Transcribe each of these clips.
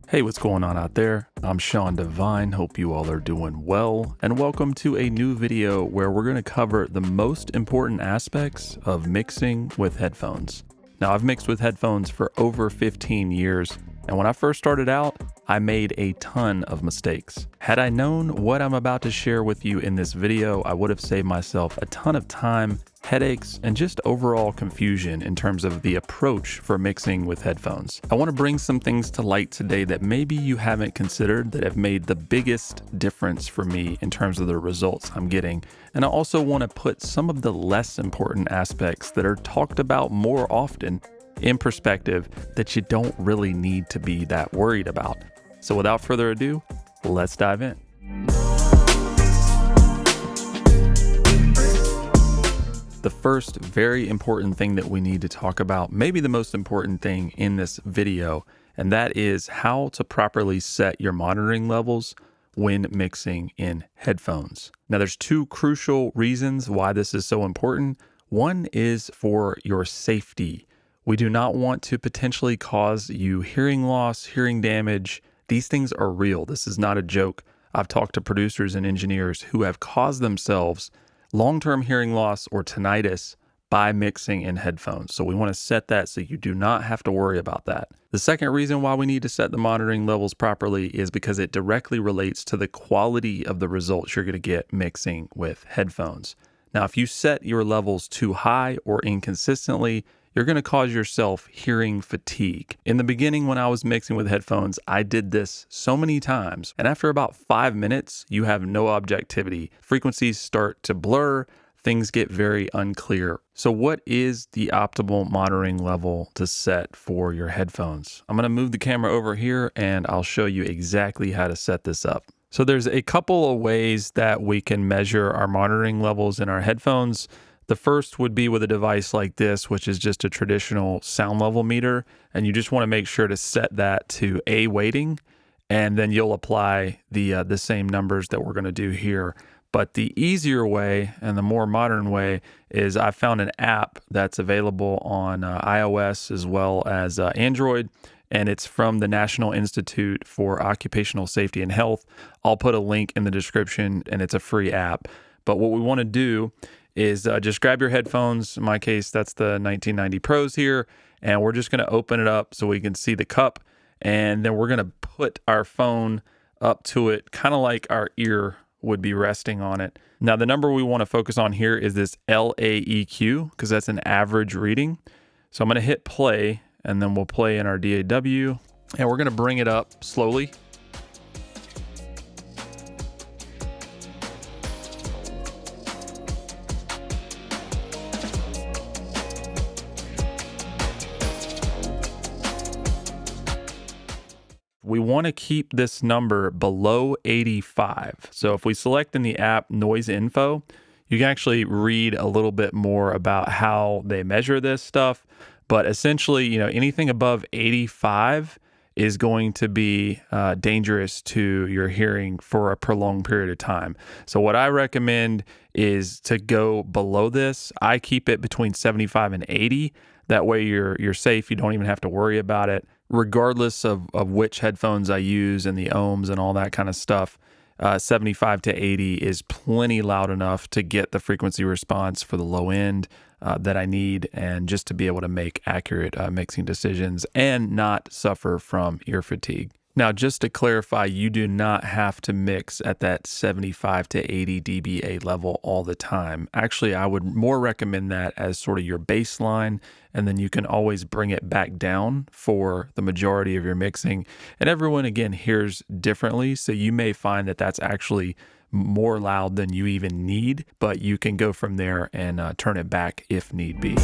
Hey, what's going on out there? I'm Sean Devine. Hope you all are doing well, and welcome to a new video where we're going to cover the most important aspects of mixing with headphones. Now, I've mixed with headphones for over 15 years, and when I first started out, I made a ton of mistakes. Had I known what I'm about to share with you in this video, I would have saved myself a ton of time, headaches, and just overall confusion in terms of the approach for mixing with headphones. I want to bring some things to light today that maybe you haven't considered that have made the biggest difference for me in terms of the results I'm getting. And I also want to put some of the less important aspects that are talked about more often in perspective that you don't really need to be that worried about. So without further ado, let's dive in. The first very important thing that we need to talk about, maybe the most important thing in this video, and that is how to properly set your monitoring levels when mixing in headphones. Now, there's two crucial reasons why this is so important. One is for your safety. We do not want to potentially cause you hearing loss, hearing damage. These things are real. This is not a joke. I've talked to producers and engineers who have caused themselves long-term hearing loss or tinnitus by mixing in headphones. So we want to set that so you do not have to worry about that. The second reason why we need to set the monitoring levels properly is because it directly relates to the quality of the results you're going to get mixing with headphones. Now, if you set your levels too high or inconsistently, you're going to cause yourself hearing fatigue. In the beginning, when I was mixing with headphones, I did this so many times. And after about 5 minutes, you have no objectivity. Frequencies start to blur. Things get very unclear. So what is the optimal monitoring level to set for your headphones? I'm going to move the camera over here and I'll show you exactly how to set this up. So there's a couple of ways that we can measure our monitoring levels in our headphones. The first would be with a device like this, which is just a traditional sound level meter. And you just want to make sure to set that to A weighting, and then you'll apply the same numbers that we're going to do here. But the easier way and the more modern way is I found an app that's available on iOS as well as Android, and it's from the National Institute for Occupational Safety and Health. I'll put a link in the description, and it's a free app. But what we want to do is just grab your headphones. In my case, that's the 1990 Pros here. And we're just going to open it up so we can see the cup. And then we're going to put our phone up to it, kind of like our ear would be resting on it. Now, the number we want to focus on here is this LAEQ, because that's an average reading. So I'm going to hit play, and then we'll play in our DAW. And we're going to bring it up slowly. We want to keep this number below 85. So if we select in the app noise info, you can actually read a little bit more about how they measure this stuff. But essentially, anything above 85 is going to be dangerous to your hearing for a prolonged period of time. So what I recommend is to go below this. I keep it between 75 and 80. That way you're safe. You don't even have to worry about it. Regardless of which headphones I use and the ohms and all that kind of stuff, 75 to 80 is plenty loud enough to get the frequency response for the low end that I need, and just to be able to make accurate mixing decisions and not suffer from ear fatigue. Now, just to clarify, you do not have to mix at that 75 to 80 dBA level all the time. Actually, I would more recommend that as sort of your baseline, and then you can always bring it back down for the majority of your mixing. And everyone, again, hears differently, so you may find that that's actually more loud than you even need, but you can go from there and turn it back if need be.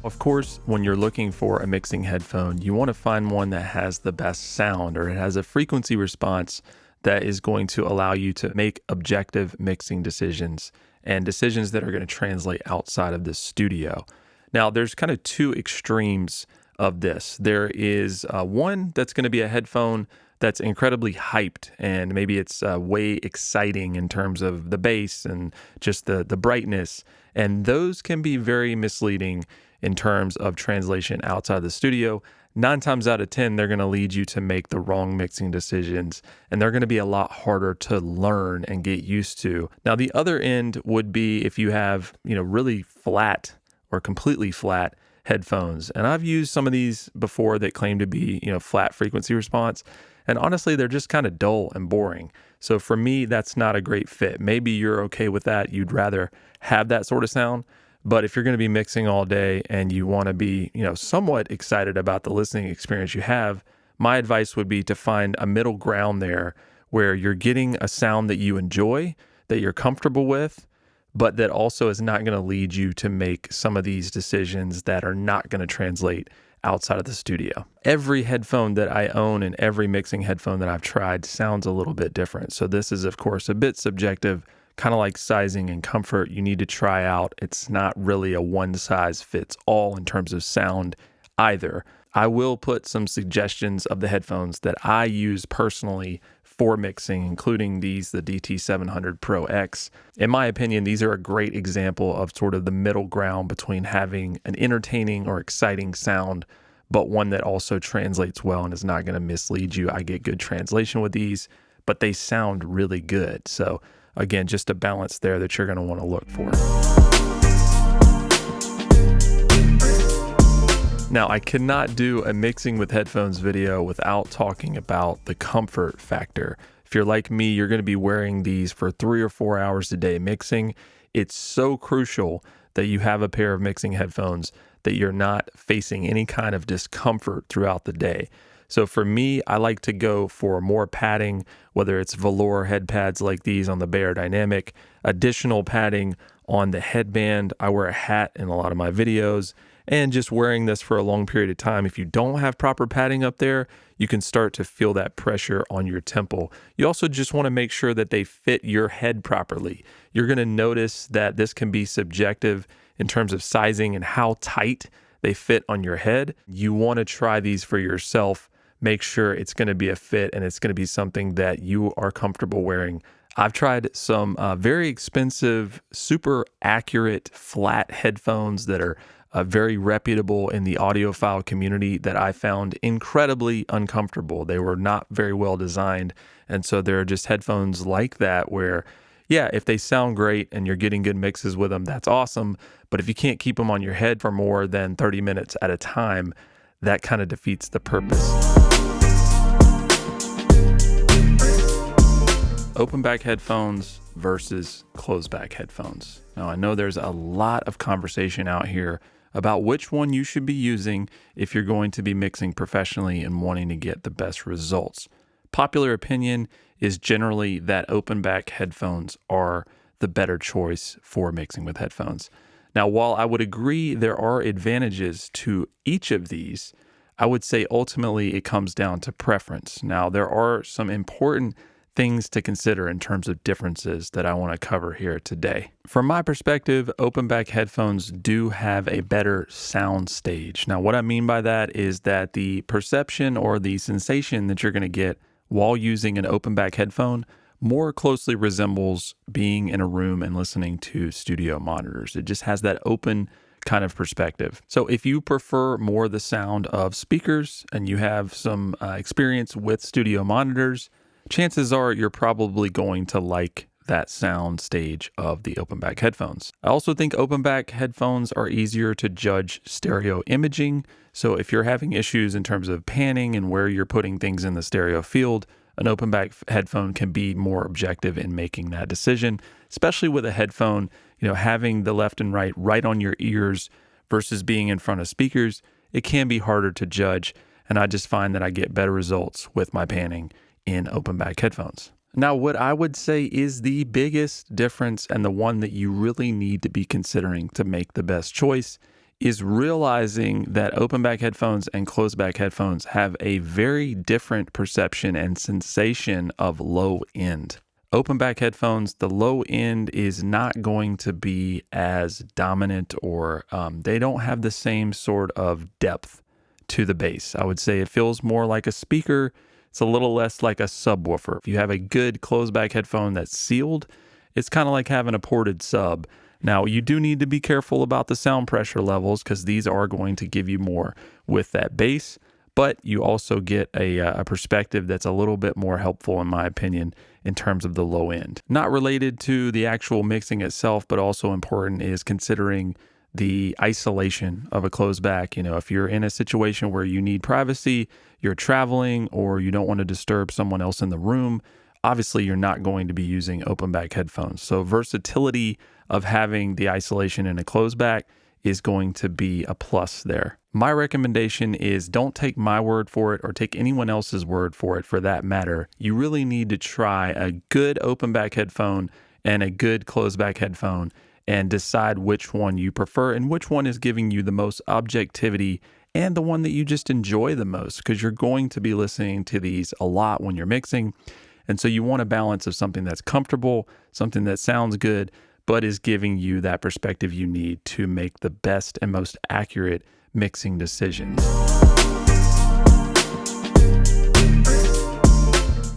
Of course, when you're looking for a mixing headphone, you want to find one that has the best sound, or it has a frequency response that is going to allow you to make objective mixing decisions and decisions that are going to translate outside of the studio. Now, there's kind of two extremes of this. There is one that's going to be a headphone that's incredibly hyped, and maybe it's way exciting in terms of the bass and just the brightness. And those can be very misleading in terms of translation outside the studio, 9 times out of 10, they're going to lead you to make the wrong mixing decisions, and they're going to be a lot harder to learn and get used to. Now, the other end would be if you have, really flat or completely flat headphones. And I've used some of these before that claim to be, flat frequency response. And honestly, they're just kind of dull and boring. So for me, that's not a great fit. Maybe you're okay with that. You'd rather have that sort of sound. But if you're going to be mixing all day and you want to be, somewhat excited about the listening experience you have, my advice would be to find a middle ground there where you're getting a sound that you enjoy, that you're comfortable with, but that also is not going to lead you to make some of these decisions that are not going to translate outside of the studio. Every headphone that I own and every mixing headphone that I've tried sounds a little bit different. So this is, of course, a bit subjective, kind of like sizing and comfort. You need to try out. It's not really a one size fits all in terms of sound either. I will put some suggestions of the headphones that I use personally for mixing, including the DT700 Pro X. In my opinion, these are a great example of sort of the middle ground between having an entertaining or exciting sound, but one that also translates well and is not going to mislead you. I get good translation with these, but they sound really good. So again, just a balance there that you're going to want to look for. Now, I cannot do a mixing with headphones video without talking about the comfort factor. If you're like me, you're going to be wearing these for 3 or 4 hours a day mixing. It's so crucial that you have a pair of mixing headphones that you're not facing any kind of discomfort throughout the day. So for me, I like to go for more padding, whether it's velour head pads like these on the Bear Dynamic, additional padding on the headband. I wear a hat in a lot of my videos, and just wearing this for a long period of time, if you don't have proper padding up there, you can start to feel that pressure on your temple. You also just want to make sure that they fit your head properly. You're going to notice that this can be subjective in terms of sizing and how tight they fit on your head. You want to try these for yourself. Make sure it's going to be a fit and it's going to be something that you are comfortable wearing. I've tried some very expensive, super accurate flat headphones that are very reputable in the audiophile community that I found incredibly uncomfortable. They were not very well designed. And so there are just headphones like that where, yeah, if they sound great and you're getting good mixes with them, that's awesome. But if you can't keep them on your head for more than 30 minutes at a time, that kind of defeats the purpose. Openback headphones versus closeback headphones. Now, I know there's a lot of conversation out here about which one you should be using if you're going to be mixing professionally and wanting to get the best results. Popular opinion is generally that Openback headphones are the better choice for mixing with headphones. Now, while I would agree there are advantages to each of these, I would say ultimately it comes down to preference. Now, there are some important things to consider in terms of differences that I want to cover here today. From my perspective, Openback headphones do have a better sound stage. Now, what I mean by that is that the perception or the sensation that you're going to get while using an Openback headphone more closely resembles being in a room and listening to studio monitors. It just has that open kind of perspective. So if you prefer more the sound of speakers and you have some experience with studio monitors, chances are you're probably going to like that sound stage of the Openback headphones. I also think Openback headphones are easier to judge stereo imaging. So if you're having issues in terms of panning and where you're putting things in the stereo field, an Openback headphone can be more objective in making that decision, especially with a headphone, having the left and right on your ears versus being in front of speakers. It can be harder to judge, and I just find that I get better results with my panning in Openback headphones. Now, what I would say is the biggest difference and the one that you really need to be considering to make the best choice is realizing that Openback headphones and Closedback headphones have a very different perception and sensation of low end. Openback headphones, the low end is not going to be as dominant or they don't have the same sort of depth to the bass. I would say it feels more like a speaker. It's a little less like a subwoofer. If you have a good Closedback headphone that's sealed, it's kind of like having a ported sub. Now, you do need to be careful about the sound pressure levels because these are going to give you more with that bass, but you also get a perspective that's a little bit more helpful, in my opinion, in terms of the low end. Not related to the actual mixing itself, but also important is considering the isolation of a Closedback. You know, if you're in a situation where you need privacy, you're traveling, or you don't want to disturb someone else in the room, obviously you're not going to be using Openback headphones. So versatility of having the isolation in a Closedback is going to be a plus there. My recommendation is don't take my word for it or take anyone else's word for it for that matter. You really need to try a good Openback headphone and a good Closedback headphone and decide which one you prefer and which one is giving you the most objectivity and the one that you just enjoy the most, because you're going to be listening to these a lot when you're mixing. And so you want a balance of something that's comfortable, something that sounds good, but is giving you that perspective you need to make the best and most accurate mixing decisions.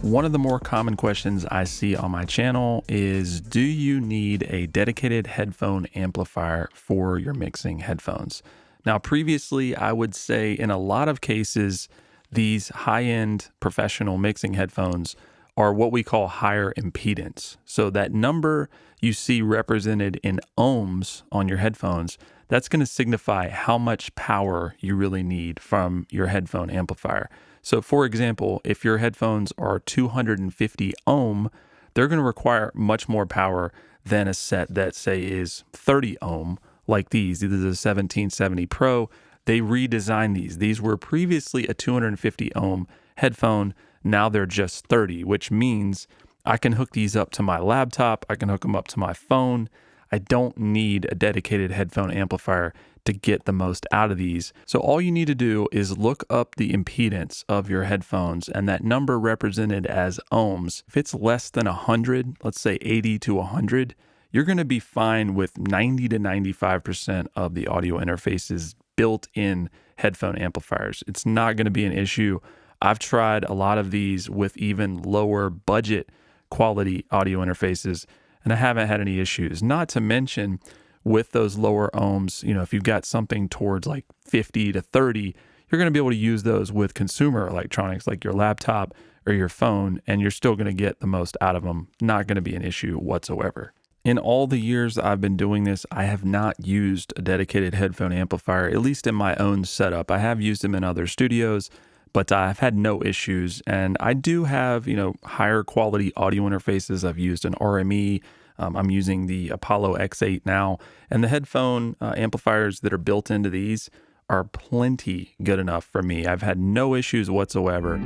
One of the more common questions I see on my channel is, do you need a dedicated headphone amplifier for your mixing headphones? Now, previously, I would say in a lot of cases, these high-end professional mixing headphones are what we call higher impedance. So that number you see represented in ohms on your headphones, that's going to signify how much power you really need from your headphone amplifier. So for example, if your headphones are 250 ohm, they're going to require much more power than a set that say is 30 ohm, like these. These are the 1770 Pro. They redesigned these. These were previously a 250 ohm headphone. Now they're just 30, which means I can hook these up to my laptop. I can hook them up to my phone. I don't need a dedicated headphone amplifier to get the most out of these. So all you need to do is look up the impedance of your headphones, and that number represented as ohms. If it's less than 100, let's say 80 to 100, you're going to be fine with 90 to 95% of the audio interfaces built in headphone amplifiers. It's not going to be an issue. I've tried a lot of these with even lower budget quality audio interfaces, and I haven't had any issues. Not to mention with those lower ohms, you know, if you've got something towards like 50 to 30, you're going to be able to use those with consumer electronics like your laptop or your phone, and you're still going to get the most out of them. Not going to be an issue whatsoever. In all the years I've been doing this, I have not used a dedicated headphone amplifier, at least in my own setup. I have used them in other studios, but I've had no issues. And I do have, you know, higher quality audio interfaces. I've used an RME. I'm using the Apollo X8 now, and the headphone amplifiers that are built into these are plenty good enough for me. I've had no issues whatsoever.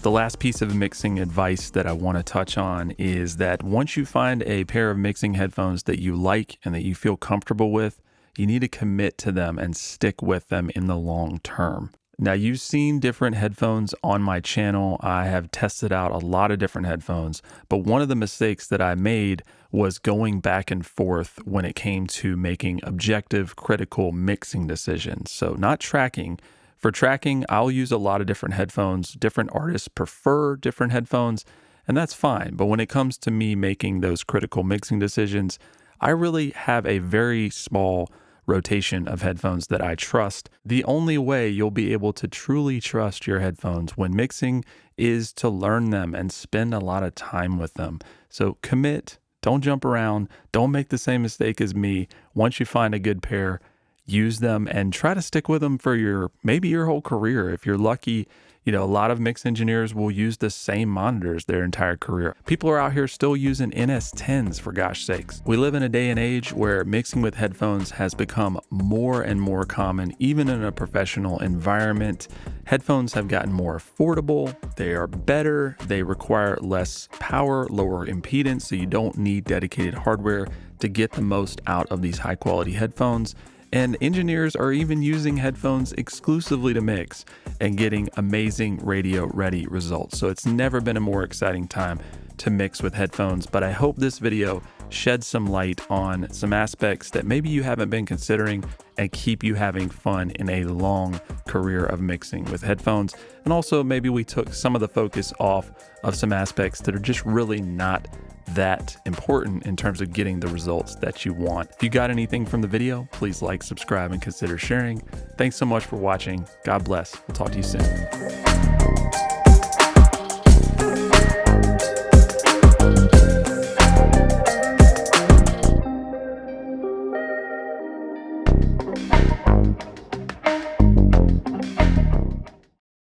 The last piece of mixing advice that I want to touch on is that once you find a pair of mixing headphones that you like and that you feel comfortable with, you need to commit to them and stick with them in the long term. Now, you've seen different headphones on my channel. I have tested out a lot of different headphones, but one of the mistakes that I made was going back and forth when it came to making objective, critical mixing decisions. So not tracking. For tracking, I'll use a lot of different headphones. Different artists prefer different headphones, and that's fine. But when it comes to me making those critical mixing decisions, I really have a very small rotation of headphones that I trust. The only way you'll be able to truly trust your headphones when mixing is to learn them and spend a lot of time with them. So commit, don't jump around, don't make the same mistake as me. Once you find a good pair, use them and try to stick with them for maybe your whole career. If you're lucky, you know, a lot of mix engineers will use the same monitors their entire career. People are out here still using NS10s, for gosh sakes. We live in a day and age where mixing with headphones has become more and more common, even in a professional environment. Headphones have gotten more affordable, they are better, they require less power, lower impedance, so you don't need dedicated hardware to get the most out of these high quality headphones. And engineers are even using headphones exclusively to mix and getting amazing radio ready results. So it's never been a more exciting time to mix with headphones. But I hope this video sheds some light on some aspects that maybe you haven't been considering and keep you having fun in a long career of mixing with headphones. And also maybe we took some of the focus off of some aspects that are just really not that important in terms of getting the results that you want. If you got anything from the video, please like, subscribe, and consider sharing. Thanks so much for watching. God bless. We'll talk to you soon.